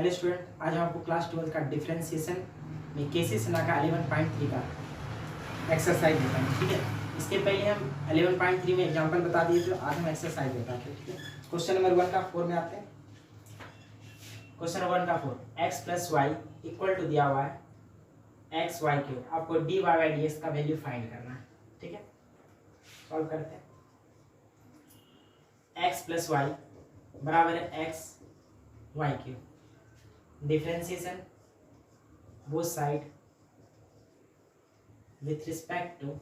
Hello student, आज हम आपको क्लास 12 का डिफरेंशिएशन में केसेस ना का 11.3 का एक्सरसाइज बताएंगे। ठीक है, इसके पहले हम 11.3 में एग्जांपल बता दिए, तो आज हम एक्सरसाइज बताते हैं। ठीक है, क्वेश्चन नंबर 1 का 4 में आते हैं। क्वेश्चन नंबर 1 का 4, x plus y equal to दिया हुआ है एक्स वाई क्यूब। आपको dy बाई डी एक्स का वैल्यू फाइंड करना है। ठीक है, सॉल्व करते हैं। x प्लस वाई बराबर है x y cube. Differentiation both side with respect to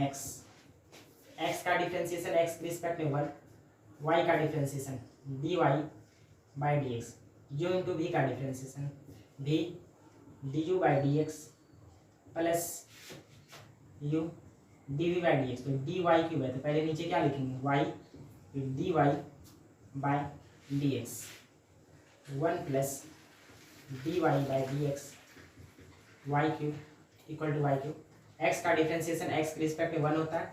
x। x का डिफरेंशिएशन x के रिस्पेक्ट में 1, y का differentiation dy by D x, u into v का differentiation v du by D x plus u dv by D x. तो dy cube है तो पहले नीचे क्या लिखेंगे y, फिर dy by D x 1 plus dy by D x y cube equal to y cube. X का differentiation x के रिस्पेक्ट में 1 होता है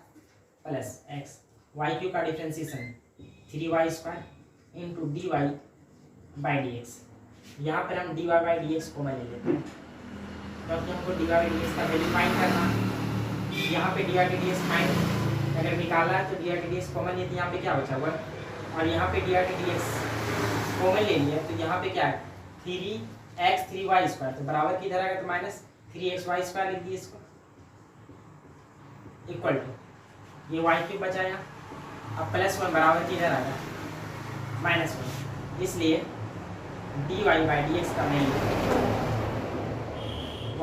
प्लस एक्स, वाई क्यूब का differentiation 3y square into dy by D x. यहाँ पर हम dy by D x common ले लेते हैं क्योंकि हमको dy बाई डी एक्स का वैल्यू फाइंड करना है। यहाँ पे dy by D x find अगर निकाला है तो dy by D x common है, तो यहाँ पे क्या बचा 1, और यहाँ पे dy by D x common ले लिया तो यहाँ पे क्या है 3x 3y स्क्वायर, तो बराबर की इधर आएगा तो माइनस 3xy स्क्वायर लिख दिए इसको, इक्वल टू ये y क्यूब बचा यहाँ। अब प्लस 1 बराबर की इधर आएगा माइनस 1, इसलिए dy बाई डी एक्स का वैल्यू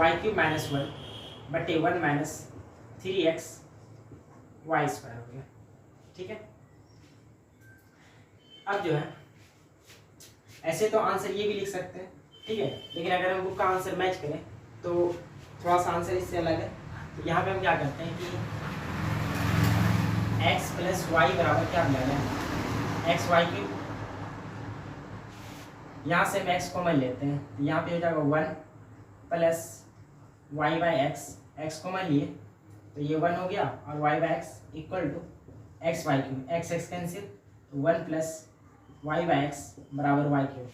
y क्यूब माइनस 1 बटे 1 माइनस 3x y स्क्वायर हो गया। ठीक है, अब जो है ऐसे तो आंसर ये भी लिख सकते हैं। ठीक है, लेकिन अगर हम बुक का आंसर मैच करें तो थोड़ा सा आंसर इससे अलग है। तो यहाँ पे हम क्या करते हैं कि x प्लस वाई बराबर क्या मिला है एक्स वाई क्यूब। यहाँ से हम x कॉमन लेते हैं तो यहाँ पे हो जाएगा 1 plus y by x common लिए तो ये 1 हो गया, और y by x equal to x y cube, x cancel तो 1 प्लस वाई बाई एक्स बराबर वाई क्यूब।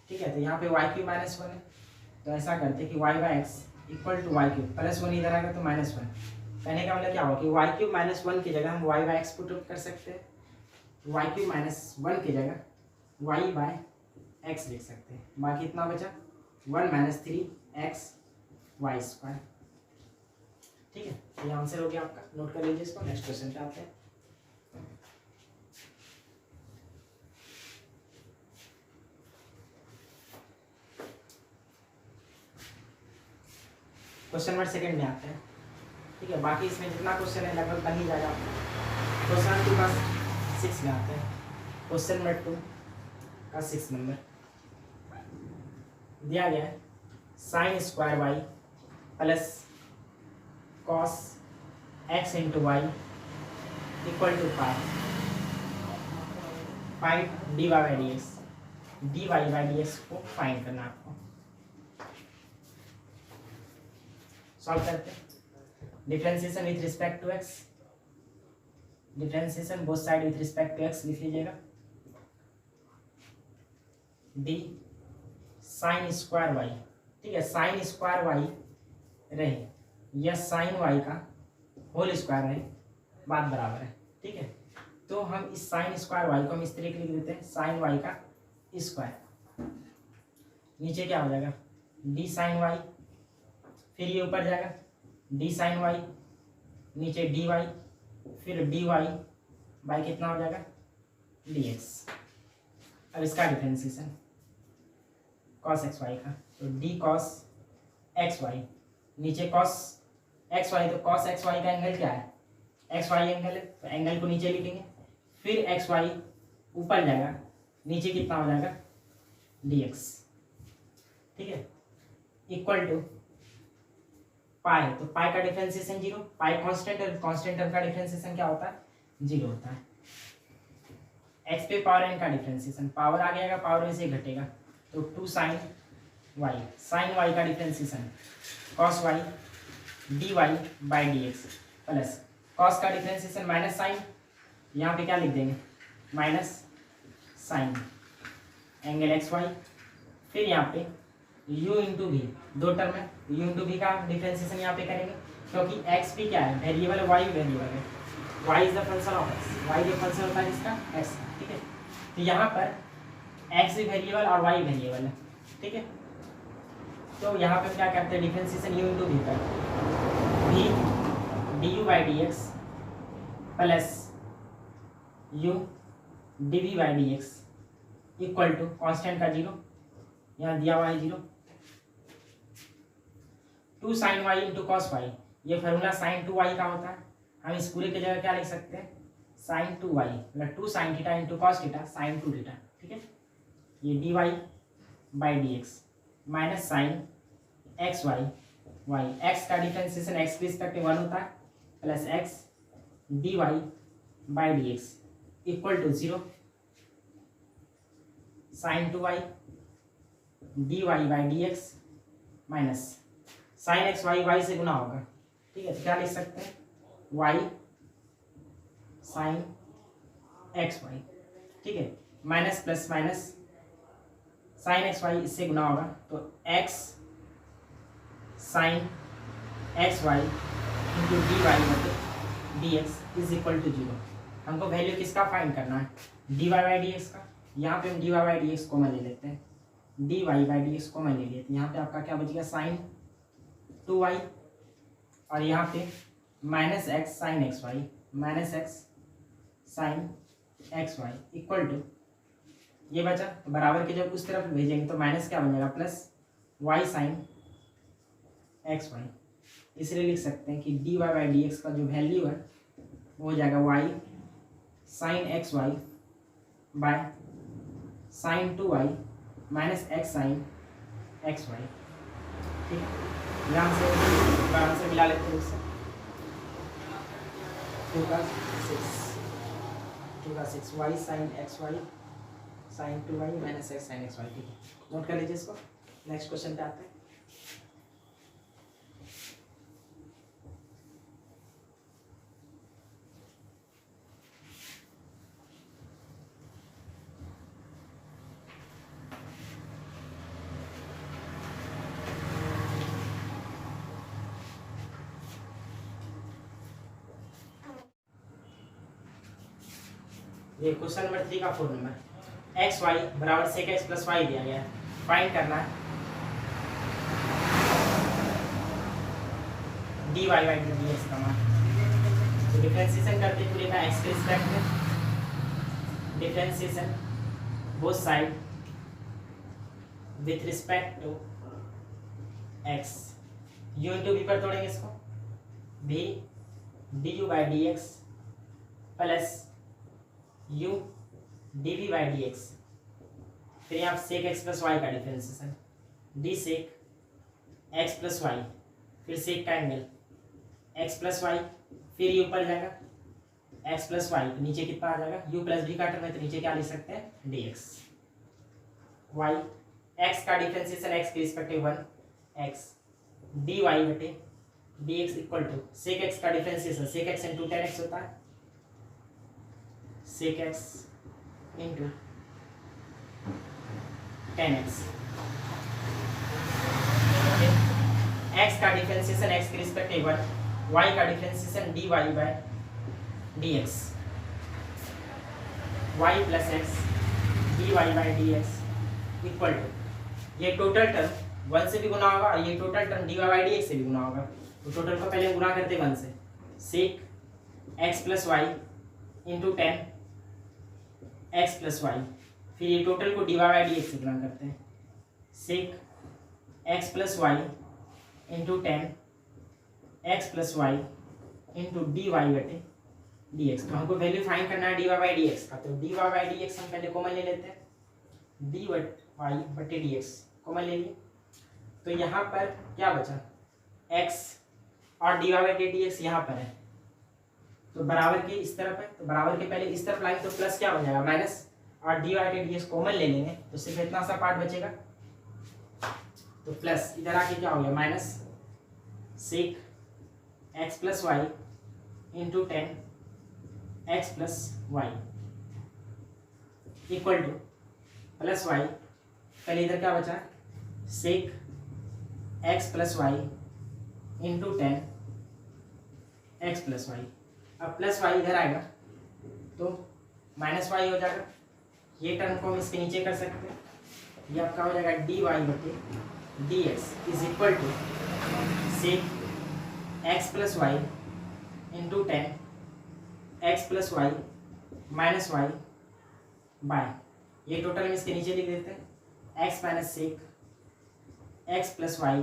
ठीक है, तो यहाँ पे वाई क्यूब माइनस 1 है, तो ऐसा करते हैं कि y by x equal to y cube, plus 1 इधर आएगा तो माइनस 1। कहने का मतलब क्या होगा कि वाई क्यूब माइनस 1 की जगह हम वाई बाई एक्स पुट कर सकते हैं। वाई क्यूब माइनस 1 की जगह वाई बाई एक्स लिख सकते हैं। बाकी इतना बचा 1 माइनस 3x वाई स्क्वायर। ठीक है, ये आंसर हो गया आपका, नोट कर लीजिए इसको। नेक्स्ट क्वेश्चन पे आते हैं। क्वेश्चन नंबर 2 में आते हैं। ठीक है, बाकी इसमें जितना क्वेश्चन है लगभग बन ही जाएगा। क्वेश्चन 2 का 6 में आते हैं। क्वेश्चन नंबर 2 का 6 नंबर दिया गया है sine square y plus cos x into y equal to pi d Y by D x. D Y by D x को फाइंड करना आपको। सॉल्व करते हैं। Differentiation with respect to x, differentiation both side with respect to x लिख लीजिएगा। D sign square Y, ठीक है, sine square Y रहे या साइन वाई का होल स्क्वायर रहे, बात बराबर है। ठीक है, तो हम इस साइन स्क्वायर वाई को हम इस तरीके लिख देते हैं साइन वाई का स्क्वायर। नीचे क्या हो जाएगा डी साइन वाई, फिर ये ऊपर जाएगा डी साइन वाई, नीचे डी वाई, फिर डी वाई बाई कितना हो जाएगा डी एक्स। अब इसका डिफरेंशिएशन कॉस एक्स वाई का, तो डी कॉस एक्स वाई, नीचे कॉस एक्स वाई, तो कॉस एक्स वाई का एंगल क्या है एक्स वाई एंगल है, तो एंगल को नीचे लिखेंगे, फिर एक्स वाई ऊपर जाएगा, नीचे कितना हो जाएगा डी एक्स। ठीक है, इक्वल टू पाई, तो पाई का डिफरेंशिएशन 0, पाई कांस्टेंट है, कांस्टेंट टर्म का डिफरेंशिएशन क्या होता है 0 होता है। एक्स पे पावर एन का डिफरेंशिएशन, पावर आ गया पावर में से घटेगा तो 2 साइन वाई, साइन वाई का differentiation cos y d Y by D x plus cos का डिफरेंशिएशन माइनस साइन, यहाँ पे क्या लिख देंगे minus sine angle x y फिर यहाँ पे u इंटू वी, दो टर्म है, u इंटू वी का डिफ्रेंसिएशन यहाँ पे करेंगे, क्योंकि x भी क्या है, वेरिएबल है, y वेरिएबल है, y is the function of x, y जो फंक्शन होता है इसका x, ठीक है। तो यहाँ पर x भी वेरिएबल और y वेरिएबल है, ठीक है। तो यहाँ पे क्या करते हैं, डिफ्रेंसिएशन u इंटू वी का, v du by D x plus u dv by D x equal to constant का 0, यहाँ दिया हुआ है 0, 2 sin y into cos y, ये फॉर्मूला sin 2y का होता है। हम इस पूरे की जगह क्या लिख सकते हैं, sin 2y मतलब 2 sin theta into cos theta sin 2 theta, ठीक है। ये dy by D x minus sine x y, y x का डिफ्रेंसिएशन एक्स के रिस्पेक्ट में 1 होता है, plus x D Y by D x equal to 0 sine 2y d Y by D x minus sine x y, y से गुना होगा, ठीक है। तो क्या लिख सकते हैं, वाई साइन एक्स वाई, ठीक है, minus plus minus sine x Y इससे गुना होगा, तो X sine x Y into D Y बटे D x is equal to 0। हमको वैल्यू किसका फाइंड करना है, D Y by D x का। यहाँ पे हम D Y by D x common ले लेते हैं, D Y by D x common ले लेते हैं। यहाँ पे आपका क्या बचेगा, साइन 2y और यहाँ पे minus x sine x y, minus x sine x y equal to ये बचा, तो बराबर के जब उस तरफ भेजेंगे तो माइनस क्या बन जाएगा, plus y sine x y. इसलिए लिख सकते हैं कि d Y by D x का जो वैल्यू है वो हो जाएगा y sine x y by sine 2y minus x sine x Y, ठीक है। ध्यान से मिला लेते हैं इससे, 2 का 6 y sine x y sine 2y minus x sine x Y, ठीक है। नोट कर लीजिए इसको, नेक्स्ट क्वेश्चन पे आते हैं। ये क्वेश्चन नंबर 3 का 4 नंबर, एक्स वाई बराबर सेक एक्स प्लस वाई दिया गया है, फाइंड करना है D Y by D x का मान। तो डिफरेंशिएशन करते पूरे का एक्स के रिस्पेक्ट में, differentiation both side with respect to x, u into v पर तोड़ेंगे इसको, भी d u by D x plus u dv by D x, फिर यहाँ सेक एक्स प्लस वाई का differentiation, d sec x plus Y, फिर sec का angle x plus Y, फिर ये ऊपर जाएगा एक्स प्लस वाई, नीचे कितना आ जाएगा, u प्लस डी का टर्म है तो नीचे क्या लिख सकते हैं, डी एक्स वाई, एक्स का डिफरेंशिएशन एक्स के रिस्पेक्ट में 1 एक्स डी वाई बटे D x equal to sec X का differentiation sec X into tan X होता है, sec x into 10x, x का डिफरेंशिएशन x के रिस्पेक्ट में 1, y का differentiation dy by dx, y plus x dy by dx equal to ये total term 1 से भी गुना होगा और ये total term dy by dx से भी गुना होगा। तो टोटल को पहले गुना करते 1 से, sec x plus Y into 10 x plus Y, फिर ये टोटल को D Y by D x से गुणा करते हैं, sec x plus Y into 10 x plus Y into D Y बटे डी एक्स। तो हमको वैल्यू फाइंड करना है D Y by D x का, तो d Y by D x हम पहले कॉमन ले लेते हैं, डी वाई बटे डी एक्स कॉमन ले लिए। तो यहाँ पर क्या बचा, एक्स और डी वाई बटे डी एक्स यहाँ पर है, तो बराबर के इस तरफ है, तो बराबर के पहले इस तरफ लाइन तो प्लस क्या बन जाएगा माइनस, और डी वाई के डी एक्स कॉमन ले लेंगे तो सिर्फ इतना सा पार्ट बचेगा, तो प्लस इधर आके क्या हो गया minus sec x plus Y into 10 x plus y equal to plus y पहले इधर क्या बचा, sec x plus Y into 10 x plus y. अब प्लस वाई इधर आएगा तो माइनस वाई हो जाएगा, ये टर्म को हम इसके नीचे कर सकते हैं, ये आपका हो जाएगा डी वाई बटे D x is equal to sec x plus Y into 10 x plus y minus y by, ये टोटल हम इसके नीचे लिख देते हैं, x minus sec x plus Y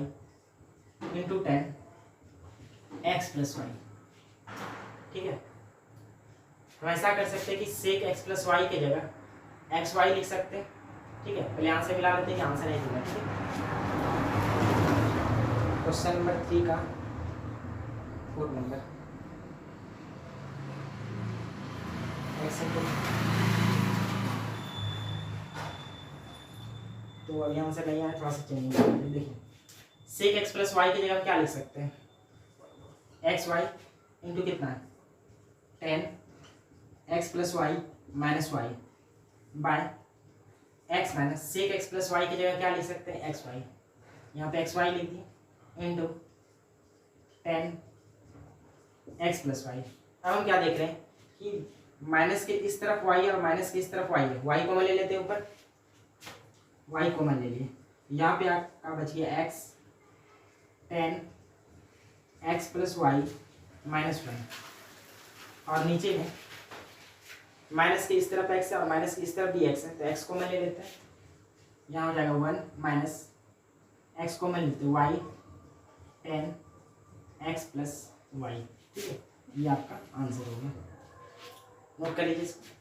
into 10 x plus y. ठीक है, हम ऐसा कर सकते हैं कि सेक एक्स प्लस वाई की जगह एक्स वाई लिख सकते हैं। ठीक है, पहले आंसर मिला लेते हैं कि आंसर नहीं दिया। ठीक है, क्वेश्चन नंबर 3 का 4 नंबर तो अब यहाँ से नहीं आया, थोड़ा सा चेंज कर देते। देखिए सेक एक्स प्लस वाई की जगह हम क्या लिख सकते हैं, एक्स वाई इंटू कितना है 10 x plus y minus y by x minus sec x plus y की जगह क्या लिख सकते हैं, एक्स वाई, यहाँ पे एक्स वाई लिख दिए इंटू 10 एक्स प्लस वाई। अब हम क्या देख रहे हैं कि माइनस के इस तरफ वाई और माइनस के इस तरफ वाई है, वाई कॉमन ले लेते हैं, ऊपर वाई कॉमन ले लिए, यहाँ पे आपका बच गया x 10 x plus y minus 1 और नीचे में माइनस के इस तरफ एक्स है और माइनस की इस तरफ भी एक्स है, तो एक्स कॉमन ले लेते हैं, यहाँ हो जाएगा 1 माइनस एक्स कॉमन लेते हैं वाई 10 एक्स प्लस वाई। ठीक है, ये आपका आंसर होगा, नोट कर लीजिए इसको।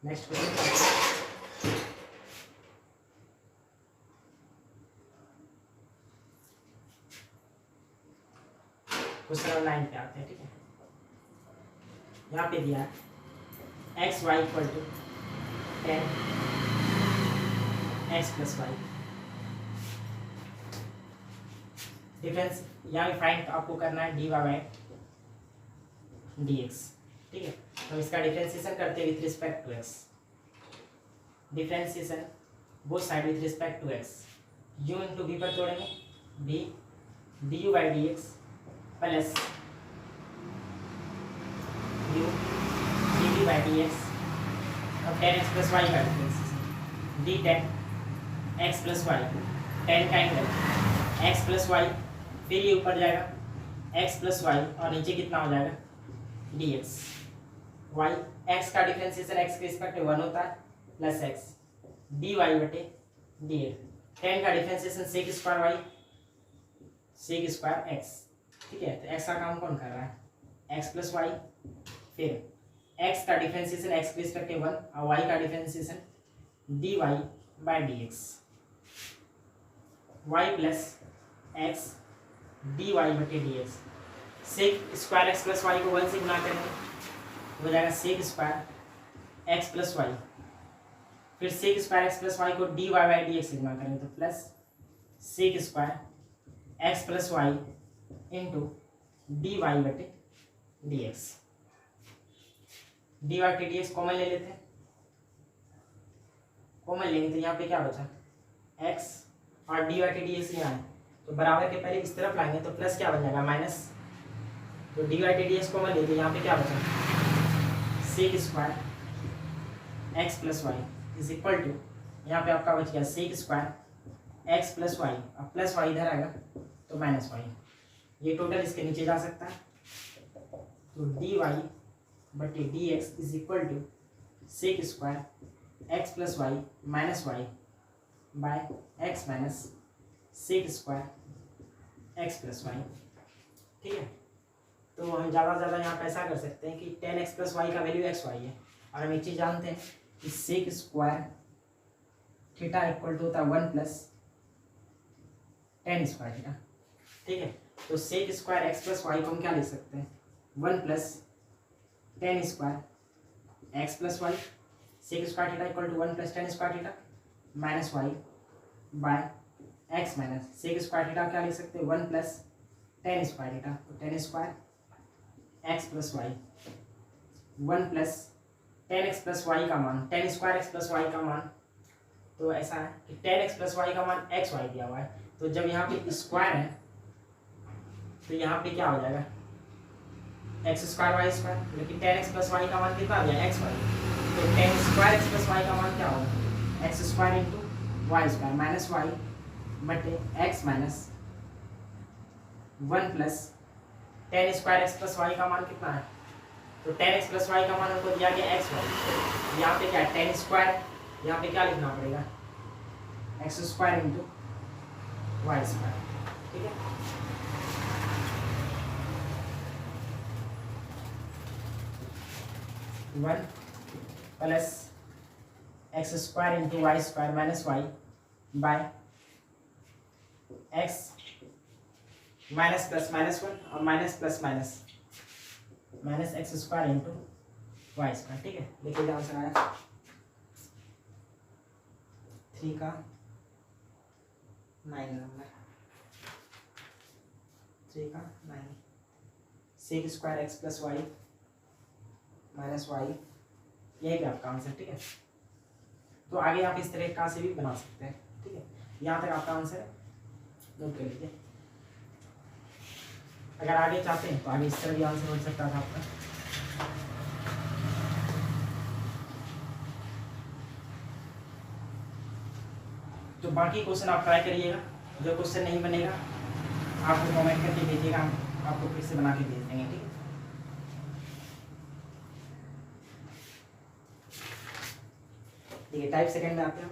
नेक्स्ट क्वेश्चन, क्वेश्चन नंबर 9 पे आते हैं। ठीक है, यहाँ पे दिया x y equal to 10 x plus y, difference यहाँ पे फाइंड आपको करना है D Y by D x. ठीक है, तो इसका डिफरेंशिएशन करते हैं with respect to x, differentiation both side with respect to x, u into v पर तोड़ेंगे v d u by D x plus u d v by D x और 10 x plus Y का differentiation d 10 x plus Y 10 का angle x plus Y, फिर ये ऊपर जाएगा x plus y और नीचे कितना हो जाएगा डी एक्स वाई, एक्स का डिफरेंशिएशन एक्स के रिस्पेक्ट में 1 होता है प्लस एक्स डी वाई बटे डी एक्स, 10 का differentiation sec square y sec square x. ठीक है, तो एक्स का काम कौन कर रहा है एक्स प्लस वाई, फिर एक्स का डिफरेंशिएशन एक्स के रिस्पेक्ट में 1 और वाई का differentiation D Y by D x, Y plus x D Y बटे D X, sec square x plus Y को 1 से गुना करेंगे हो जाएगा sec square x plus Y, फिर sec square x plus Y को D Y by D x से गुना करेंगे तो plus sec square x plus Y into D Y बटे D x, D Y T D x common ले लेते हैं, कॉमन लेंगे तो यहाँ पे क्या बचा एक्स और d Y T D x यहाँ है, तो बराबर के पहले इस तरफ लाएंगे तो प्लस क्या बन जाएगा माइनस, तो d Y T D x common लेते यहाँ पे क्या बचा sec square x plus y is equal to, यहाँ पे आपका बच गया sec square x plus y, अब प्लस वाई इधर आएगा तो माइनस वाई, ये टोटल इसके नीचे जा सकता है, तो डी वाई बटे D x is equal to sec square x plus y minus y by x minus sec square x plus y. ठीक है, तो हम ज़्यादा से ज़्यादा यहाँ पे ऐसा कर सकते हैं कि 10 एक्स प्लस वाई का वैल्यू एक्स वाई है, और हम एक चीज़ जानते हैं कि sec square theta equal to होता है 1 प्लस टेन स्क्वायर थीटा, ठीक है। तो sec square x plus Y को हम क्या लिख सकते हैं, 1 plus tan square x plus y, sec square theta equal to 1 plus tan square theta minus y by x minus sec square theta क्या लिख सकते हैं, 1 प्लस टेन स्क्वायर थीटा, तो tan square x plus y 1 plus tan x plus Y का मान, tan square x plus Y का मान, तो ऐसा है कि टेन एक्स प्लस वाई का मान एक्स वाई दिया हुआ है, तो जब यहाँ पे स्क्वायर है तो यहाँ पे क्या हो जाएगा, एक्स स्क्वायर वाई स्क्वायर, लेकिन टेन एक्स प्लस वाई का मान कितना आ गया, एक्स वाई, तो tan square x plus Y का मान क्या होगा, X square into Y square minus Y बटे X minus 1 plus tan square x plus Y का मान कितना है, तो टेन एक्स प्लस वाई का मान हमको दिया गया एक्स वाई, यहाँ पे क्या है टेन स्क्वायर, यहाँ पे क्या लिखना पड़ेगा, x square into Y square, ठीक है। One plus x square into Y square minus y by x minus plus minus 1 और minus plus minus minus x square into Y square, ठीक है। देखिए आंसर आया 3 का 9 नंबर, 3 का 9, sec square x plus y minus y, यही भी आपका आंसर, ठीक है। तो आगे आप इस तरह का से भी बना सकते हैं, ठीक है। यहाँ तक आपका आंसर है, नोट कर लीजिए। अगर आगे चाहते हैं तो आगे इस तरह भी आंसर हो सकता था आपका। तो बाकी क्वेश्चन आप ट्राई करिएगा, जो क्वेश्चन नहीं बनेगा आपको कमेंट करके भेजिएगा, हम आपको फिर से बना के भेज देंगे, ठीक है। ठीक है, टाइप सेकंड में आते हो,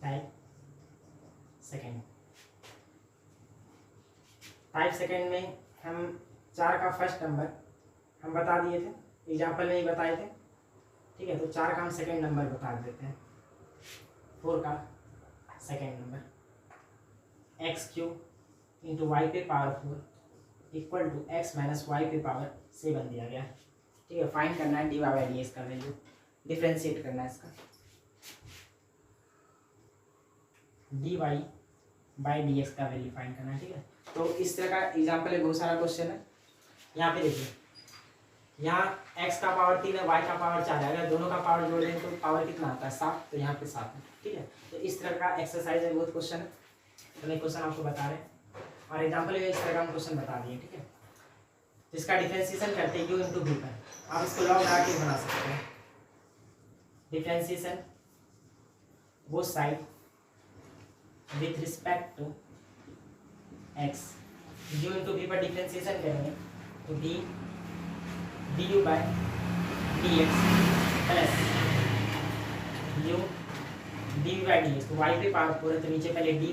टाइप सेकंड, टाइप सेकंड में हम 4 का फर्स्ट नंबर हम बता दिए थे, एग्जाम्पल में ही बताए थे, ठीक है। तो 4 का हम सेकंड नंबर बता देते हैं, 4 का second number X cube into Y पे power 4 equal to X minus Y पे पावर 7 दिया गया, ठीक है। फाइंड करना है D Y by D x का वैल्यू, डिफ्रेंशिएट करना है इसका, D Y by D x का वैल्यू फाइंड करना है, ठीक है। तो इस तरह का एग्जाम्पल है, बहुत सारा क्वेश्चन है। यहाँ पे देखिए, यहाँ x का पावर 3 है, y का पावर 4 है, अगर दोनों का पावर जोड़ दें तो पावर कितना आता है 7, तो यहाँ पे 7 है, ठीक है। तो इस तरह का एक्सरसाइज है, बहुत क्वेश्चन है, तो मैं क्वेश्चन आपको बता रहे हैं और एग्जाम्पल में इस तरह का हम क्वेश्चन बता दिए, ठीक है। जिसका डिफ्रेंसिएशन करते हैं u इंटू v पर, आप इसको लॉग लगा के बना सकते हैं, differentiation both side with respect to x, u into v पर डिफ्रेंसिएशन करेंगे तो d du by dx plus u d by D x, तो y पे पावर 4 है तो नीचे पहले dy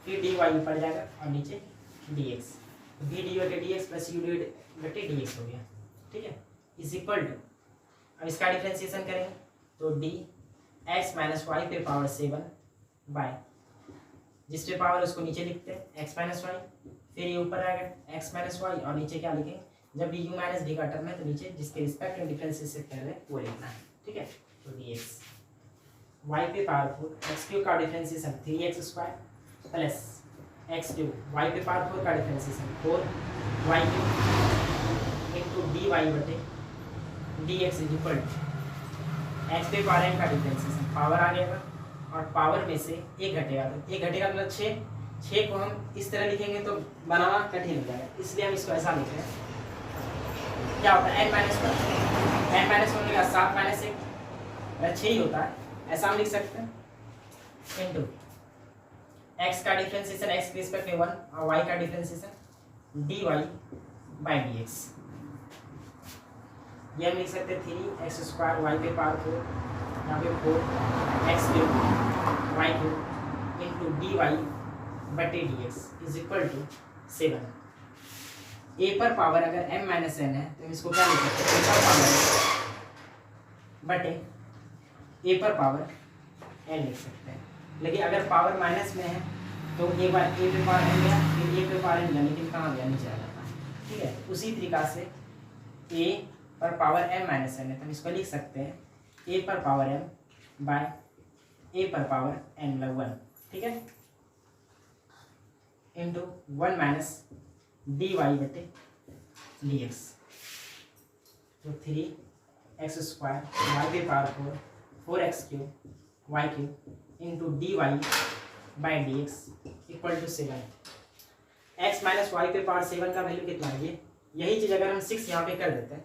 फिर dy ऊपर जाएगा और नीचे dx, तो v dy बटे dx प्लस u dy बटे dx हो गया, ठीक है। इज इक्वल टू, अब इसका डिफरेंशिएशन करेंगे तो d x माइनस वाई पे पावर 7 बाय, जिस पे पावर उसको नीचे लिखते हैं x माइनस वाई, फिर ये ऊपर आएगा x माइनस वाई और नीचे क्या लिखेंगे, जब भी u माइनस डी का टर्म है तो नीचे जिसके रिस्पेक्ट में डिफरेंशिएशन कर रहे हैं वो लिखना है, ठीक है। तो dx y पे पावर 4 x क्यूब का differentiation 3x square plus x cube y पे पावर 4 का differentiation 4y cube into dy बटे dx is equal to x पे पावर n का डिफरेंशिएशन, पावर आ गया और पावर में से एक घटेगा, तो एक घटेगा मतलब 6 को हम इस तरह लिखेंगे तो बनाना कठिन हो जाएगा, इसलिए हम इसको ऐसा लिख रहे हैं। क्या होता है n माइनस 1, n माइनस 1 का 7 माइनस 1 6 ही होता है, ऐसा हम लिख सकते हैं इंटू x का डिफरेंशिएशन x के रिस्पेक्ट में 1 और y का डिफरेंशिएशन dy बाई dx, ये हम लिख सकते हैं 3x स्क्वायर y पे पावर 4, यहाँ पे 4x cube y cube into dy बटे dx is equal to 7। a पर पावर अगर m माइनस n है तो इसको क्या लिख सकते हैं, a पर पावर बटे ए पर पावर एन लिख सकते हैं। लेकिन अगर पावर माइनस में है तो एक बार ए पे पावर एन गया, फिर ए पे पावर एन गया, लेकिन कहाँ गया, नीचे आ जाता है। ठीक है, उसी तरीका से ए पर पावर एम माइनस एन है तो हम इसको लिख सकते हैं ए पर पावर एम बाय ए पर पावर एन मतलब 1। ठीक है, इंटू 1 माइनस डी वाई बटे डी एक्स, तो 3x स्क्वायर वाई पे power 4x cube y cube into D Y by D x equal to 7। X minus Y पे पावर 7 का value कितना है, यही चीज़ अगर हम 6 यहाँ पे कर देते हैं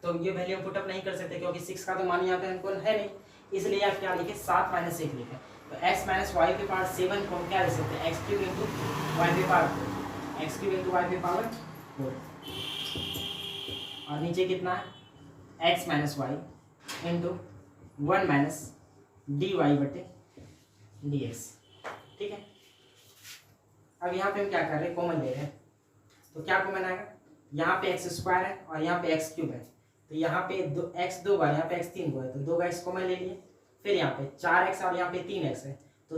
तो ये वैल्यू हम पुटअप नहीं कर सकते क्योंकि 6 का तो मान यहाँ पे हमको है नहीं, इसलिए आप क्या लिखे 7 माइनस 1 लिखे। तो x माइनस वाई पे पावर 7 को हम क्या लिख सकते हैं, एक्स क्यूब इंटू वाई पे power 4, x cube into Y पे पावर 4, और नीचे कितना है x minus Y into 1 minus D Y बटे डी एक्स। ठीक है, अब यहाँ पे हम क्या कर रहे हैं, कॉमन ले रहे हैं, तो क्या कॉमन आएगा, यहाँ पे एक्स स्क्वायर है और यहाँ पे एक्स क्यूब है, तो यहाँ पे एक्स 2 बार, यहाँ पे एक्स 3 बार है, तो 2 का एक्स कॉमन ले लिए। फिर यहाँ पे 4x और यहाँ पे 3x है, तो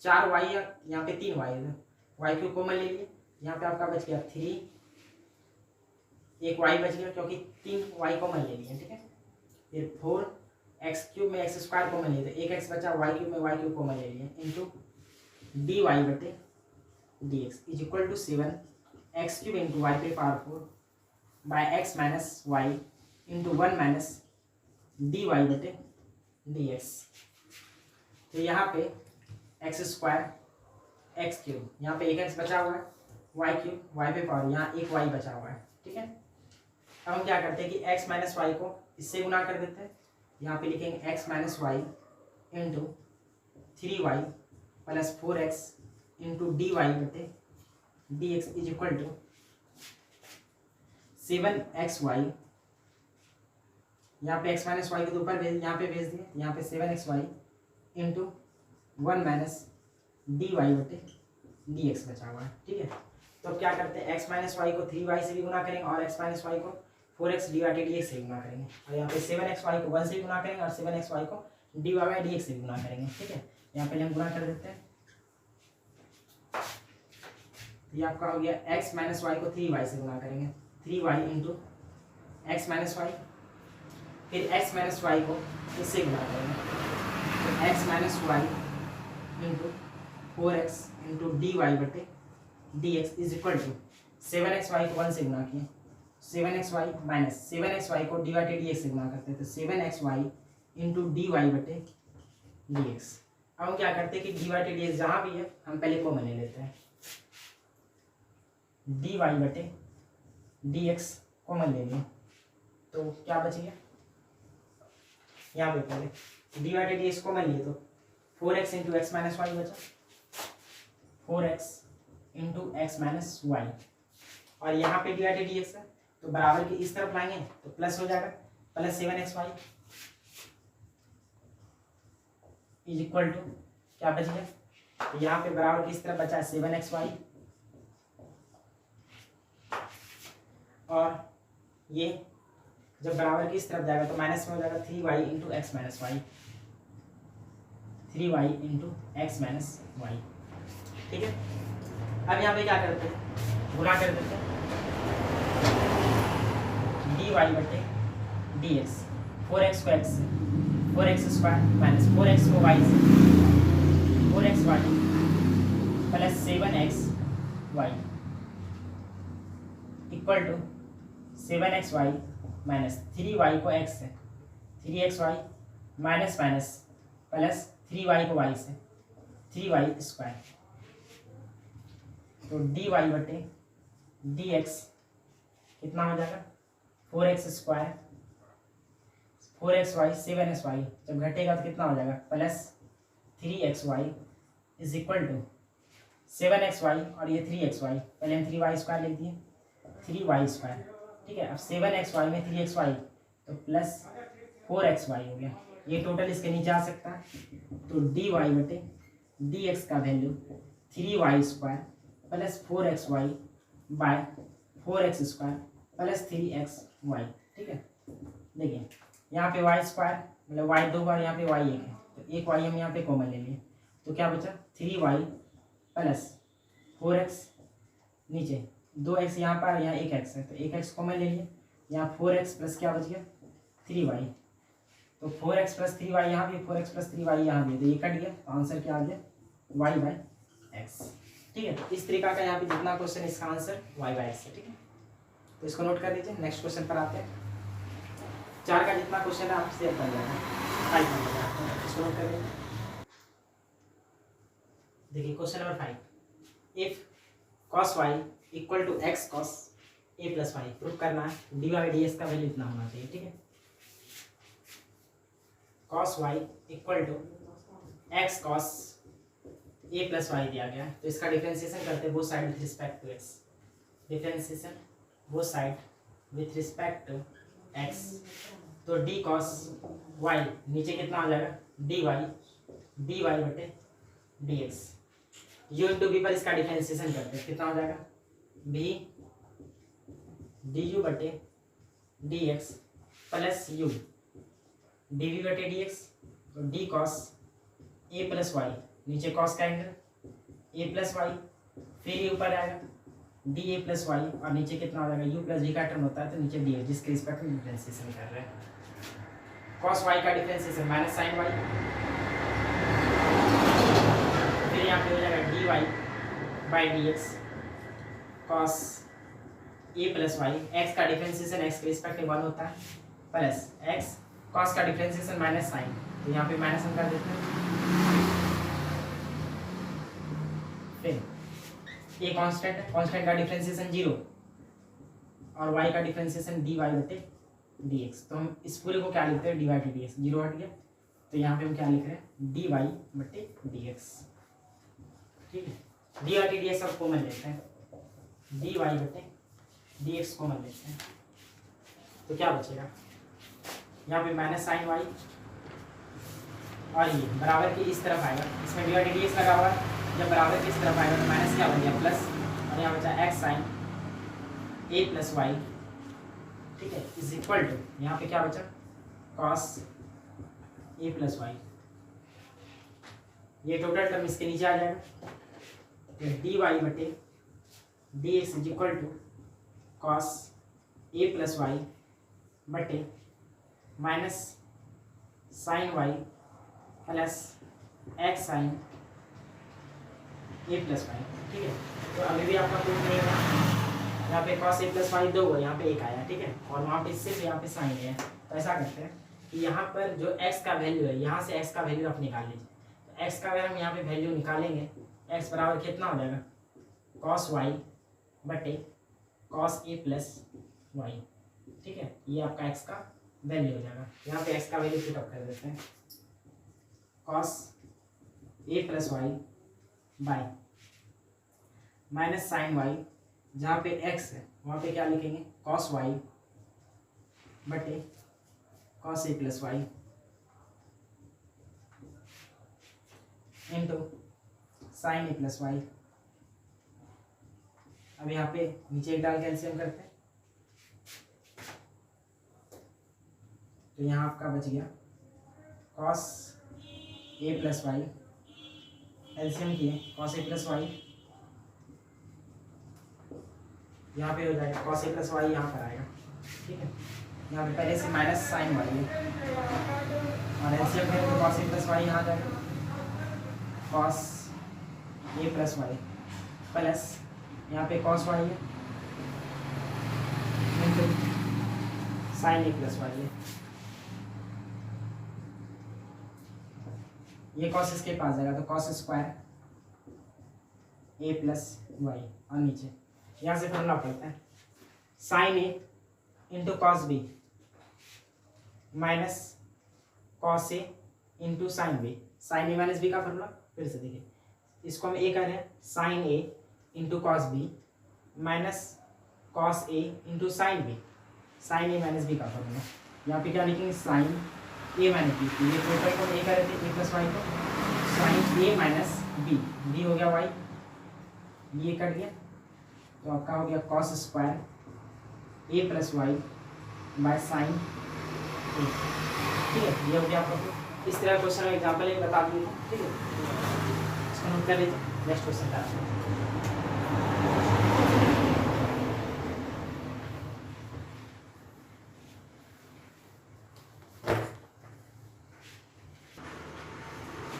4y है, यहाँ पे 3y है, y क्यूब कॉमन ले लिए। यहाँ पे आपका बच गया 3, एक y बच गया क्योंकि 3y कॉमन ले लिए। ठीक है, फिर 4x क्यूब में एक्स स्क्वायर कॉमन लिए, तो 1x बचा, y क्यूब में y क्यूब कॉमन ले लिए इंटू डी वाई बटे D x is equal to 7 X cube into Y पे power 4 by x minus Y into 1 minus D Y बटे डी एक्स। तो यहाँ पे एक्स स्क्वायर एक्स क्यूब, यहाँ पे 1x बचा हुआ है, वाई क्यूब वाई पे पावर, यहाँ एक y बचा हुआ है। ठीक है, अब हम क्या करते हैं कि x माइनस वाई को इससे गुना कर देते हैं, यहाँ पे लिखेंगे x minus Y into 3y plus 4x into D Y बटे D x is equal to 7xy, यहाँ पे x माइनस वाई के ऊपर भेज, यहाँ पे भेज दिए, यहाँ पे 7xy into 1 minus D Y बटे डी एक्स बचा हुआ है। ठीक है, तो अब क्या करते हैं, x माइनस वाई को 3y से भी गुना करेंगे और x माइनस वाई को 4x D y d x से गुना करेंगे, और यहाँ पे 7xy को 1 से गुना करेंगे और 7xy को D Y by D x से गुना करेंगे। ठीक है, यहाँ पे हम गुना कर देते हैं, ये आपका हो गया x माइनस वाई को 3y से गुना करेंगे, 3y into x minus y, फिर x माइनस वाई को इससे गुना करेंगे, तो x minus Y into 4x into D Y बटे D x is equal to 7xy को 1 से गुना किए, 7xy माइनस 7xy को डी वाई डी एक्स से गुना करते हैं, तो 7xy इंटू डी वाई बटे डी एक्स। अब हम क्या करते हैं कि डी वाई डी एक्स जहाँ भी है हम पहले कॉमन ले लेते हैं, डी वाई बटे डी एक्स कॉमन ले लिए, तो क्या बच गया, यहाँ पे पहले d y d x common लिए तो 4x into x minus Y बचा, 4x into x minus Y, और यहाँ पे डी वाई डी एक्स है तो बराबर की इस तरफ लाएंगे तो प्लस हो जाएगा, plus 7xy is equal to क्या बच गया, तो यहाँ पे बराबर की इस तरफ बचा 7xy, और ये जब बराबर की इस तरफ जाएगा तो माइनस में हो जाएगा 3y into x minus y, 3y into x minus y. ठीक है, अब यहाँ पे क्या करते हैं, गुना कर देते हैं, डी वाई बटे डी एक्स, 4x को x से, 4x स्क्वायर माइनस 4x को y से, 4x y plus 7x y equal to 7xy minus 3y को x से, 3xy minus minus plus 3y को y से, 3y स्क्वायर, तो dy बटे dx कितना हो जाएगा, 4x स्क्वायर 4xy 7xy जब घटेगा तो कितना हो जाएगा, plus 3xy is equal to 7xy और ये 3xy, पहले हम 3y स्क्वायर लिख दिए, 3y स्क्वायर। ठीक है, अब 7xy में 3xy तो प्लस 4xy हो गया, ये टोटल इसके नीचे आ सकता है, तो dy बटे dx का value 3y square plus 4xy by 4x square plus 3xy। ठीक है, देखिए यहाँ पे y स्क्वायर मतलब वाई 2 बार, यहाँ पे वाई 1 है, तो एक वाई हम यहाँ पे कॉमन ले लिए, तो क्या बचा 3y प्लस 4x, नीचे 2x यहाँ पर, यहाँ 1x है, तो 1x कॉमन ले लिए, यहाँ 4x प्लस क्या बच गया 3y, तो 4x प्लस 3y यहाँ भी, 4x प्लस 3y यहाँ भी, तो ये कट गया, तो आंसर क्या आ गया y/x। ठीक है, इस तरीका का यहाँ पे जितना क्वेश्चन, इसका आंसर y/x है। ठीक है, तो इसको नोट कर लीजिए। नेक्स्ट क्वेश्चन पर आते हैं। 4 का जितना क्वेश्चन है आप शेयर कर लेना, 5 नंबर इसको नोट कर लीजिए। देखिए question number 5, if cos y equal to x cos a plus y, proof करना है dy/dx का वैल्यू इतना होना चाहिए। ठीक है, cos y equal to x cos a plus y दिया गया है, तो इसका डिफरेंशिएशन करते हैं both side with respect to x, differentiation both side with respect to x, तो d cos y नीचे कितना आ जाएगा dy बटे dx, u इंटू v पर इसका डिफरेंशिएशन करते हैं, कितना हो जाएगा v du बटे dx प्लस u dv बटे dx, तो d cos a plus y, नीचे cos का एंगल a प्लस वाई, फिर ये ऊपर आएगा d a प्लस वाई, और नीचे कितना हो जाएगा u प्लस v का टर्म होता है, तो नीचे dx, जिसके रिस्पेक्ट में डिफरेंशिएशन कर रहे हैं। cos y का डिफरेंशिएशन माइनस साइन y, फिर यहाँ पे हो जाएगा dy/dx cos a plus y, x का डिफरेंशिएशन x के रिस्पेक्ट में 1 होता है, प्लस x cos का डिफरेंशिएशन माइनस साइन, तो यहाँ पे माइनस हम कर देते हैं, फिर ये कांस्टेंट है, कांस्टेंट का डिफरेंशिएशन 0 और y का डिफरेंशिएशन dy बटे dx, तो हम इस पूरे को क्या लिखते हैं dy बटे dx, 0 हट गया, तो यहाँ पे हम क्या लिख रहे हैं dy बटे dx। ठीक है, dy बटे dx अब कॉमन लेते हैं, dy बटे dx कॉमन लेते हैं, तो क्या बचेगा यहाँ पे माइनस साइन y, और ये बराबर की इस तरफ आएगा, इसमें dy बटे dx लगा हुआ है, जब बराबर की इस तरफ आएगा तो माइनस क्या बन गया प्लस, और यहाँ बचा x sine a plus y. ठीक है, इज इक्वल टू यहाँ पे क्या बचा cos a प्लस वाई, ये टोटल टर्म इसके नीचे आ जाएगा, तो dy बटे dx is equal to cos a plus y बटे minus sine y plus x sine a plus y. ठीक है, तो अभी भी आपका प्रूफ नहीं होगा, यहाँ पे cos a प्लस वाई 2 हुआ, यहाँ पे 1 आया। ठीक है, और वहाँ पे सिर्फ यहाँ पे साइन है, तो ऐसा करते हैं कि यहाँ पर जो x का वैल्यू है, यहाँ से x का वैल्यू आप निकाल लीजिए, तो x का अगर हम यहाँ पे वैल्यू निकालेंगे, x बराबर कितना हो जाएगा cos y बटे cos a प्लस वाई। ठीक है, ये आपका x का वैल्यू हो जाएगा, यहाँ पे x का वैल्यू पुटअप कर देते हैं, cos a plus y by minus sine y, जहाँ पे x है वहाँ पे क्या लिखेंगे cos y बटे cos a plus Y into sine a plus y. अब यहाँ पे नीचे एक डाल के एलसीएम करते हैं, तो यहाँ आपका बच गया cos a plus y, LCM किए cos a प्लस वाई, यहाँ पे हो जाएगा cos a प्लस वाई, यहाँ पर आएगा। ठीक है, यहाँ पे पहले से माइनस साइन वाई है, और एलसीएम करें तो cos a प्लस वाई यहाँ जाएगा cos a plus y plus यहाँ पे cos वाई है into sine a plus y है, ये cos इसके पास जाएगा, तो cos square a plus y, और नीचे यहाँ से फॉर्मूला पड़ता है sine a into cos b minus cos a into sine b, sine a minus b का फॉर्मूला फिर से देखिए, इसको हम ए कर रहे हैं sine a into cos b minus cos a into sine b, sine a minus b का फॉर्मूला, यहाँ पे क्या लिखेंगे साइन ए माइनस बी, ये टोटल को ए कर रहे थे ए प्लस वाई को, sign a minus B, B हो गया वाई, ये कट गया, तो आपका हो गया cos square a plus y by sine ठीक है, ये हो गया आपका। इस तरह क्वेश्चन में एग्जाम्पल एक बता दिए, ठीक है, इसको नोट कर लीजिए। नेक्स्ट क्वेश्चन का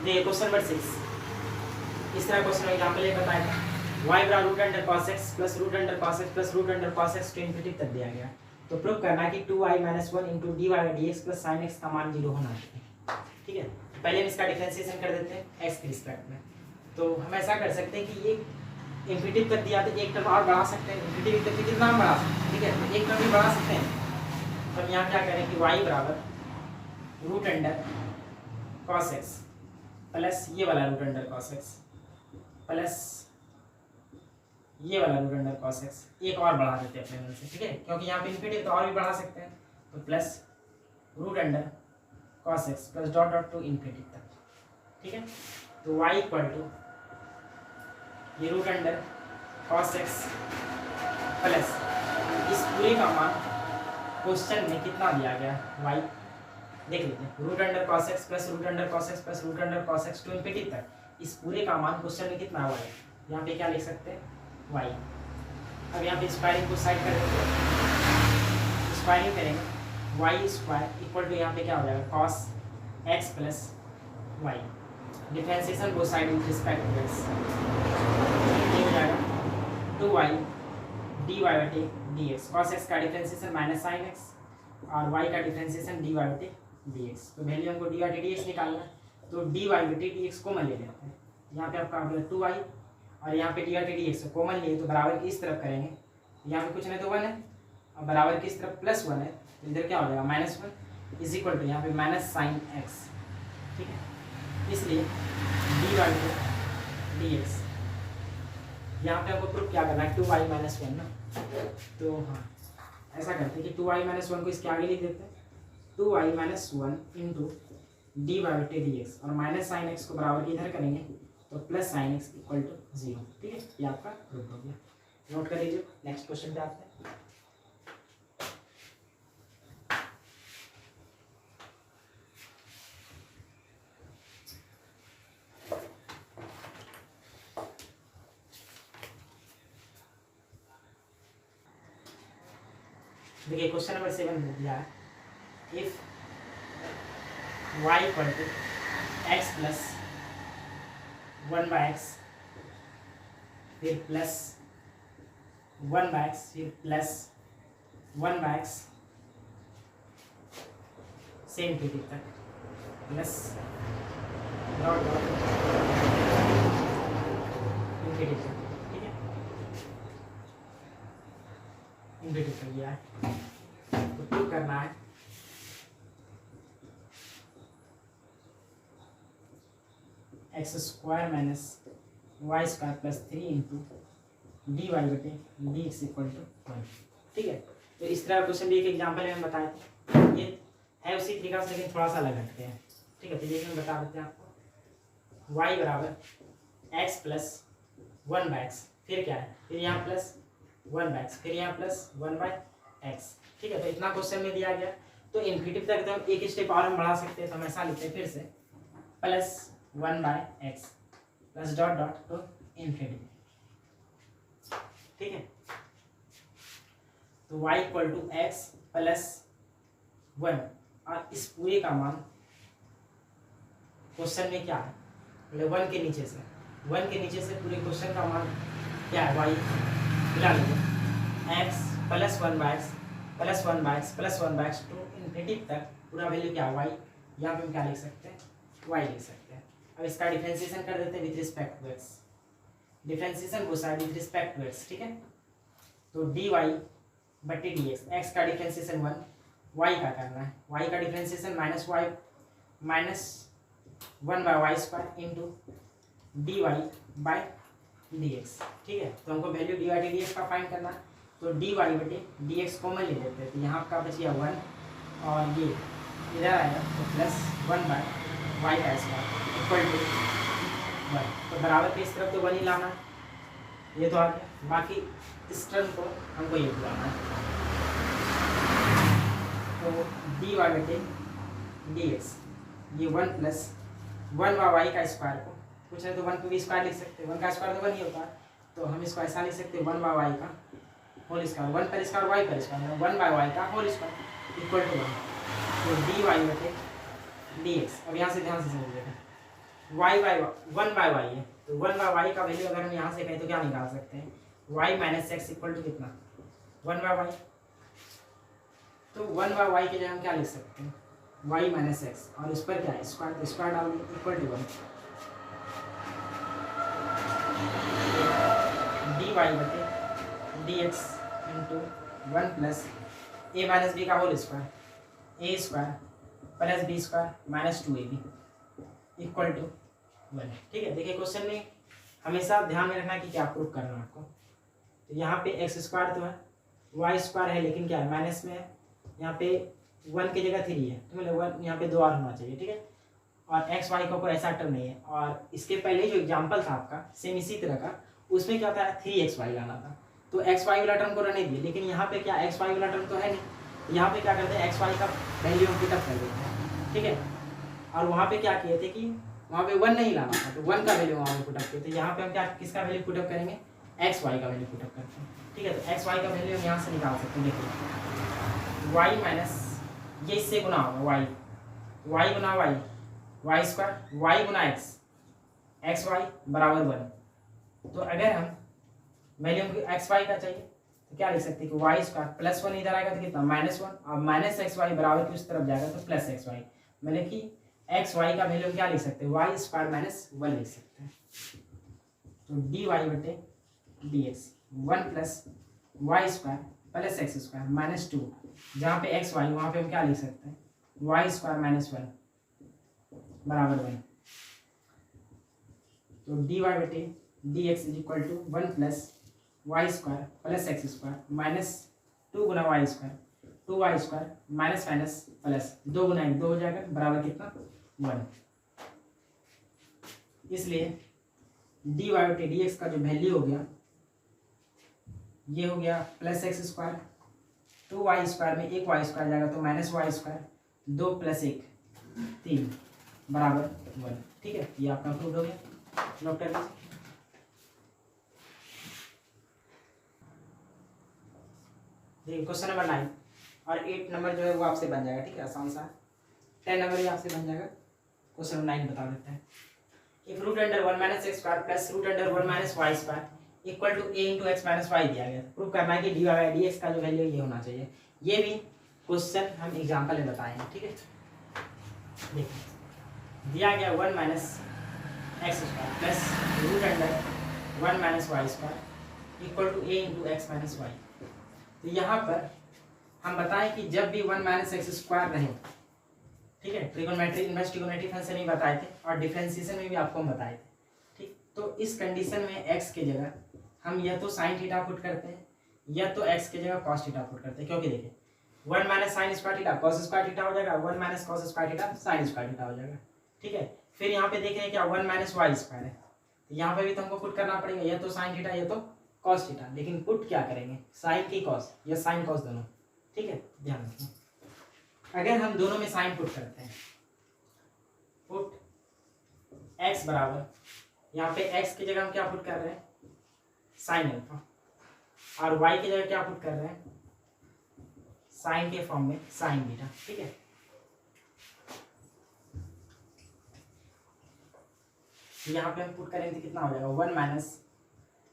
देखिए क्वेश्चन नंबर 6। इस तरह क्वेश्चन में एग्जांपल एक बताया था, y बराबर root under cos x plus root under cos x plus root under cos x to infinity तक दिया गया। तो प्रूव करना है कि 2y - 1 into dy dx plus sin x का मान 0 होना चाहिए। ठीक है, पहले हम इसका डिफरेंशिएशन कर देते हैं x के रिस्पेक्ट में। तो हम ऐसा कर सकते हैं कि ये इन्फिनिटी तक दिया तो एक टर्म और बढ़ा सकते हैं, इन्फिनिटी तक कितना हम बढ़ा सकते हैं, ठीक है, तो एक टर्म भी बढ़ा सकते हैं। तो हम यहाँ क्या करें कि y बराबर root under cos x plus ये वाला root under cos x plus ये वाला रूट अंडर cos x एक और बढ़ा देते हैं अपने मन से, ठीक है, क्योंकि यहाँ पे इन्फिनिटी तो और भी बढ़ा सकते हैं। तो plus root under cos x plus dot dot to infinity तक, ठीक है। तो y इक्वल टू ये root under cos x plus इस पूरे का मान क्वेश्चन में कितना दिया गया y देख लेते हैं, root under cos x plus root under cos x plus root under cos x to infinity तक, इस पूरे का मान क्वेश्चन में कितना हुआ है, यहाँ पे क्या लिख सकते हैं y। अब यहाँ पे स्क्वायरिंग को साइड कर देते हैं, स्क्वायरिंग करेंगे y स्क्वायर इक्वल टू यहाँ पे क्या हो जाएगा cos x plus y, differentiation both side with respect to x, ये हो जाएगा 2y dy dx, cos x का डिफरेंशिएशन माइनस sin x और y का डिफरेंशिएशन dy dx। तो वैल्यू हमको dy dx निकालना है, तो dy dx कॉमन ले लेते हैं, यहाँ पे आपका 2y और यहाँ पे dy dx कॉमन लिए तो बराबर की इस तरफ करेंगे, यहाँ पे कुछ नहीं तो 1 है और बराबर की इस तरफ प्लस 1 है, तो इधर क्या हो जाएगा -1 इज इक्वल टू यहाँ पे माइनस sin x, ठीक है। इसलिए dy dx यहाँ पे हमको प्रूफ क्या करना है 2y - 1 ना, तो हाँ ऐसा करते हैं कि 2y - 1 को इसके आगे लिख देते हैं, 2y - 1 इंटू dy dx और माइनस sin x को बराबर की इधर करेंगे तो plus sin x equal to 0, ठीक है, ये आपका प्रूफ हो गया। नोट कर लीजिए, नेक्स्ट क्वेश्चन पे आते हैं। देखिए क्वेश्चन नंबर 7 दिया है, if y equal to x plus 1/x फिर प्लस 1/x फिर प्लस 1/x से इन्फिनिटी तक प्लस डॉट डॉट इन्फिनिटी तक, ठीक है, इन्फिनिटी तक गया है। तो प्रूव करना है x square minus y square plus 3 into D Y बटे डी एक्स इक्वल टू 1, ठीक है। तो इस तरह क्वेश्चन भी एक एग्जाम्पल में बताया, ये है उसी तरीका से लेकिन थोड़ा सा अलग हटते हैं, ठीक है। तो ये हम बता देते हैं आपको, y बराबर एक्स प्लस 1/x फिर क्या है, फिर यहाँ प्लस 1/x फिर यहाँ प्लस 1/x, ठीक है। तो इतना क्वेश्चन में दिया गया, तो इन्फिनिटी तक तो एक स्टेप और हम बढ़ा सकते हैं, तो हम ऐसा लिखते हैं फिर से plus 1/x plus dot dot to infinity, ठीक है। तो y equal to x plus 1 और इस पूरे का मान क्वेश्चन में क्या है, मतलब 1 के नीचे से पूरे क्वेश्चन का मान क्या है, y मिला लीजिए x plus 1/x plus 1/x plus 1/x to infinity तक पूरा वैल्यू क्या है y, यहाँ पे हम क्या लिख सकते हैं y लिख सकते हैं। अब इसका डिफरेंशिएशन कर देते हैं with respect to x, differentiation को side with respect to x, ठीक है। तो dy बटे dx, x का डिफरेंशिएशन 1, y का करना है, y का differentiation minus 1/y² into dy by dx, ठीक है। तो हमको वैल्यू dy dx का फाइंड करना है, तो dy बटे dx कॉमन ले लेते हैं, तो यहाँ आपका बच गया 1 और ये इधर आएगा तो प्लस 1/y² इक्वल टू 1, तो बराबर के इस तरफ तो 1 ही लाना है, ये तो आ गया, बाकी इस टर्म को हमको ये बुलाना है, तो dy बटे dx, ये 1 प्लस 1/y का स्क्वायर को कुछ नहीं तो 1 को भी स्क्वायर लिख सकते हैं, 1 का स्क्वायर तो 1 ही होता है, तो हम इसको ऐसा लिख सकते हैं 1/y का होल स्क्वायर, 1 पर स्क्वायर y पर स्क्वायर, 1/y का होल स्क्वायर इक्वल टू 1। तो dy बटे dx, अब यहाँ से ध्यान से समझिएगा, y बाय 1/y है, तो 1/y का वैल्यू अगर हम यहाँ से कहें तो क्या निकाल सकते हैं, y minus x equal to कितना 1/y, तो 1/y के जगह हम क्या लिख सकते हैं y माइनस एक्स, और इस पर क्या है स्क्वायर, तो स्क्वायर डाल इक्वल टू 1, dy बटे dx into 1 plus a minus b का whole square, a square plus b square minus 2ab equal to 1। ठीक है, देखिए क्वेश्चन में हमेशा ध्यान में रखना कि क्या प्रूफ करना है आपको। तो यहाँ पे एक्स स्क्वायर तो है, वाई स्क्वायर है, लेकिन क्या है माइनस में है, यहाँ पे 1 की जगह 3 है, तो मतलब 1 यहाँ पे 2 और होना चाहिए। ठीक है, और एक्स वाई का कोई ऐसा टर्म नहीं है, और इसके पहले जो एग्जाम्पल था आपका सेम इसी तरह का, उसमें क्या था 3xy लाना था, तो एक्स वाई वाला टर्म को रहने दिए, लेकिन यहाँ पे क्या एक्स वाई वाला टर्म तो है नहीं, यहाँ पे क्या करते हैं एक्स वाई का वैल्यू हम पुटअप कर देते हैं। ठीक है, और वहाँ पे क्या किए थे कि वहाँ पे 1 नहीं लाना था, तो 1 का वैल्यू वहाँ पे पुटअप किए थे, यहाँ पे हम क्या किसका वैल्यू पुटअप करेंगे एक्स वाई का वैल्यू पुटअप करते हैं। ठीक है, तो एक्स वाई का वैल्यू हम यहाँ से निकाल सकते हैं, देखिए वाई माइनस ये इससे गुना होगा वाई, वाई गुना वाई, वाई स्क्वायर वाई गुना एक्स, एक्स वाई बराबर 1। तो अगर हम वैल्यू एक्स वाई का चाहिए तो क्या लिख सकते हैं कि वाई स्क्वायर प्लस 1 इधर आएगा तो कितना -1, और माइनस एक्स वाई बराबर की उस तरफ जाएगा तो प्लस एक्स वाई, मतलब कि एक्स वाई का वैल्यू क्या लिख सकते हैं वाई स्क्वायर माइनस 1 लिख सकते हैं। तो डी वाई बटे D x 1 plus y square plus x square minus 2, जहाँ पे एक्स वाई वहाँ पे हम क्या लिख सकते हैं वाई स्क्वायर माइनस 1 बराबर 1। तो डी वाई बटे D x is equal to 1 plus y square plus x square minus 2 गुना y square, 2y square minus minus plus 2 गुना 1 2 हो जाएगा बराबर कितना 1। इसलिए डी वाई बटे डी एक्स का जो वैल्यू हो गया ये हो गया plus x square, 2y square में एक वाई स्क्वायर जाएगा तो माइनस वाई स्क्वायर, 2 प्लस 1 3 बराबर 1। ठीक है, ये आपका प्रूफ हो गया। नोट कर लीजिए। देखिए क्वेश्चन नंबर 9 और 8 नंबर जो है वो आपसे बन जाएगा। ठीक है, आसान सा 10 नंबर ही आपसे बन जाएगा। क्वेश्चन नंबर 9 बता देते हैं। If root under 1 minus x square plus root under 1 minus y square equal to a into x minus y दिया गया, प्रूव करना है कि डी वाई डी एक्स का जो वैल्यू ये होना चाहिए। ये भी क्वेश्चन हम एग्जाम्पल में बताए हैं। ठीक है, देखिए दिया गया 1 minus x square plus root under 1 minus y square equal to a into x minus y. तो यहाँ पर हम बताएं कि जब भी 1 माइनस एक्स स्क्वायर रहे, ठीक है, ट्रिगोनोमेट्री इनवर्स ट्रिगोनोमेट्री फंक्शन भी बताए थे और डिफरेंशिएशन में भी आपको हम बताए थे। ठीक, तो इस कंडीशन में x के जगह हम या तो साइन थीटा पुट करते हैं या तो x के जगह कॉस थीटा पुट करते हैं, क्योंकि देखिए 1 minus sine square theta cos square theta हो जाएगा, 1 minus cos square theta sine square theta हो जाएगा। ठीक है, फिर यहाँ पे देख रहे हैं क्या 1 माइनस वाई स्क्वायर है, तो यहाँ पे भी तो हमको पुट करना पड़ेगा या तो साइन थीटा या तो कॉस थीटा, लेकिन पुट क्या करेंगे साइन की कॉस या साइन कॉस दोनों। ठीक है, ध्यान रखिए अगर हम दोनों में साइन पुट करते हैं, पुट x बराबर यहाँ पे x की जगह हम क्या पुट कर रहे हैं साइन अल्फा, और y की जगह क्या पुट कर रहे हैं साइन के फॉर्म में साइन बीटा। ठीक है, यहाँ पे हम पुट करेंगे तो कितना हो जाएगा 1 माइनस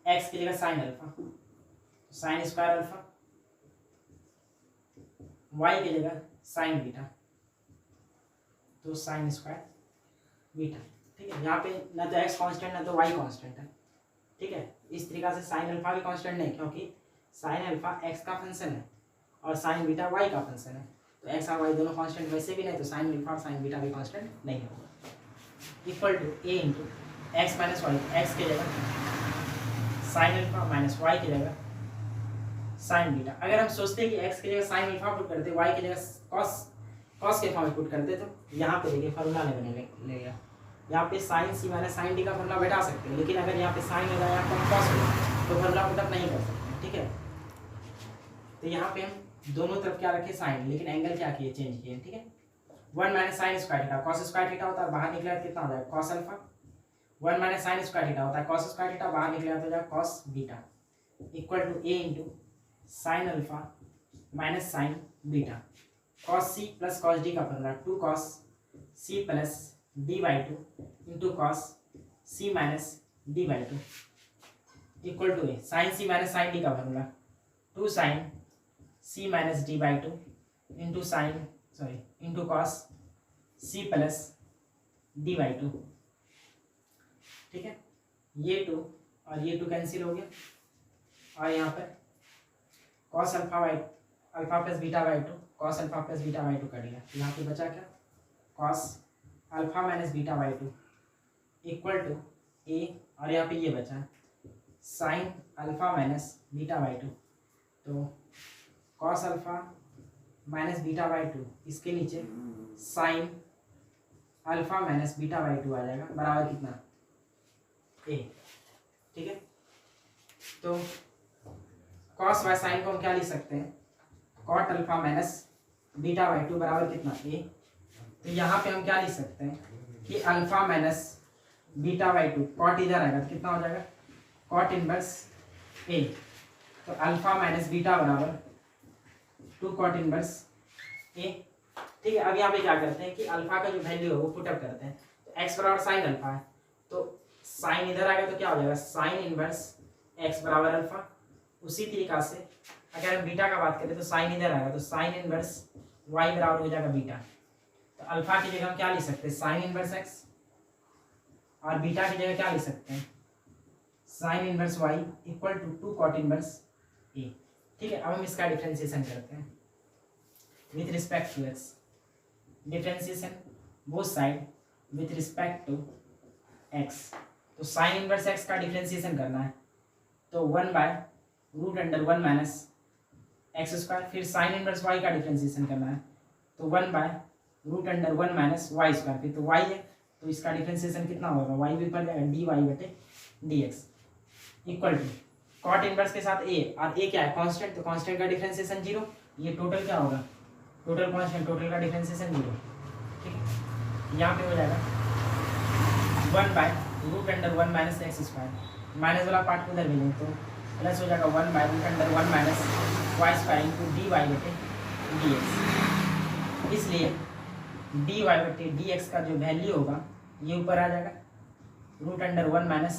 एक्स की जगह sine alpha, sine square alpha, y की जगह साइन बीटा तो साइन स्क्वायर बीटा। ठीक है, यहाँ पे ना तो x कांस्टेंट ना तो y कांस्टेंट है। ठीक है, इस तरीका से साइन अल्फा भी कांस्टेंट नहीं, क्योंकि साइन अल्फा x का फंक्शन है और साइन बीटा y का फंक्शन है, तो x और y दोनों कांस्टेंट वैसे भी नहीं, तो साइन अल्फा और साइन बीटा भी कांस्टेंट नहीं होगा। Equal to a into x minus y, x की जगह साइन अल्फा माइनस वाई की जगह साइन बीटा। अगर हम सोचते हैं कि x की जगह साइन अल्फा पुट करते, y की जगह कॉस के फॉर्म में पुट करते, तो यहाँ पे देखिए फार्मूला नहीं बने लेगा, यहाँ पे sign c minus sine d का फार्मूला बैठा सकते हैं, लेकिन अगर यहाँ पे साइन लगाया कॉस तो फार्मूला पुटअप नहीं कर सकते। ठीक है, तो यहाँ पे हम दोनों तरफ क्या रखे साइन, लेकिन एंगल क्या किए, चेंज किए, ठीक है। 1 minus sine square theta, cos square theta होता है, बाहर निकला तो कितना हो जाएगा cos alpha. 1 minus sine square theta होता है कॉस स्क्वायर थीटा, बाहर निकला तो हो जाएगा cos beta, equal to a into sine alpha minus sine beta. Cos c plus cos d का formula 2 cos c plus d by 2 into cos c minus d by 2 equal to a sine c minus sine d का formula 2 sine c minus d by 2 into into cos c plus d by 2, ठीक है। ये 2 और ये 2 cancel हो गया, और यहाँ पर cos alpha plus beta by 2 cos alpha plus beta by 2 कर लिया, यहाँ पे बचा क्या cos alpha minus beta by 2 equal to a, और यहाँ पे ये बचा sine alpha minus beta by 2, तो cos alpha minus beta by 2 इसके नीचे sine alpha minus beta by 2 आ जाएगा, बराबर कितना ए, ठीक है। तो कॉस बाय साइन को हम क्या लिख सकते हैं, cot alpha minus beta by 2 बराबर कितना ए। तो यहाँ पे हम क्या लिख सकते हैं कि alpha minus beta by 2, cot इधर आएगा तो कितना हो जाएगा कॉट इनवर्स ए, तो अल्फा माइनस बीटा बराबर 2 कॉट इनवर्स ए, ठीक है। अब यहाँ पे क्या करते हैं कि अल्फा का जो वैल्यू है वो पुटअप करते हैं, तो एक्स बराबर साइन अल्फा है, तो साइन इधर आएगा तो क्या हो जाएगा साइन इनवर्स एक्स बराबर अल्फा। उसी तरीका से अगर हम बीटा का बात करें तो साइन इधर आएगा तो साइन इनवर्स वाई बराबर हो जाएगा बीटा, तो अल्फा की जगह हम क्या लिख सकते हैं साइन इनवर्स एक्स, और बीटा की जगह क्या लिख सकते हैं sine inverse y equal to 2 cot inverse a, ठीक है। अब हम इसका डिफरेंशिएशन करते हैं with respect to x, differentiation both side with respect to x. तो साइन इनवर्स एक्स का डिफरेंशिएशन करना है तो 1 by root under 1 minus x square, फिर साइन इनवर्स वाई का डिफरेंशिएशन करना है तो 1 by root under 1 minus y square, फिर तो वाई है तो इसका डिफरेंशिएशन कितना होगा वाई भी ऊपर जाएगा डी वाई बटे D x equal to cot inverse के साथ ए, और ए क्या है कांस्टेंट, तो कांस्टेंट का डिफरेंशिएशन 0, ये टोटल क्या होगा टोटल कांस्टेंट, टोटल का डिफरेंशिएशन 0, ठीक है। यहाँ पे हो जाएगा 1 by root under 1 minus x square, minus वाला पार्ट को उधर भेजेंगे तो प्लस हो जाएगा 1 by root under 1 minus y square into D Y बटे डी एक्स। इसलिए डी वाई बटे डी एक्स का जो वैल्यू होगा ये ऊपर आ जाएगा root under 1 minus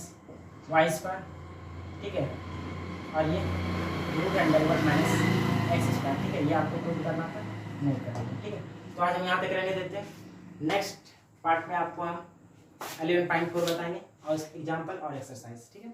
y square, ठीक है, और ये root under 1 minus x square, ठीक है। ये आपको प्रूव करना था, नहीं करना, ठीक है। तो आज हम यहाँ तक रहने देते हैं, नेक्स्ट पार्ट में आपको हम 11.4 बताएंगे और एग्जाम्पल और एक्सरसाइज, ठीक है।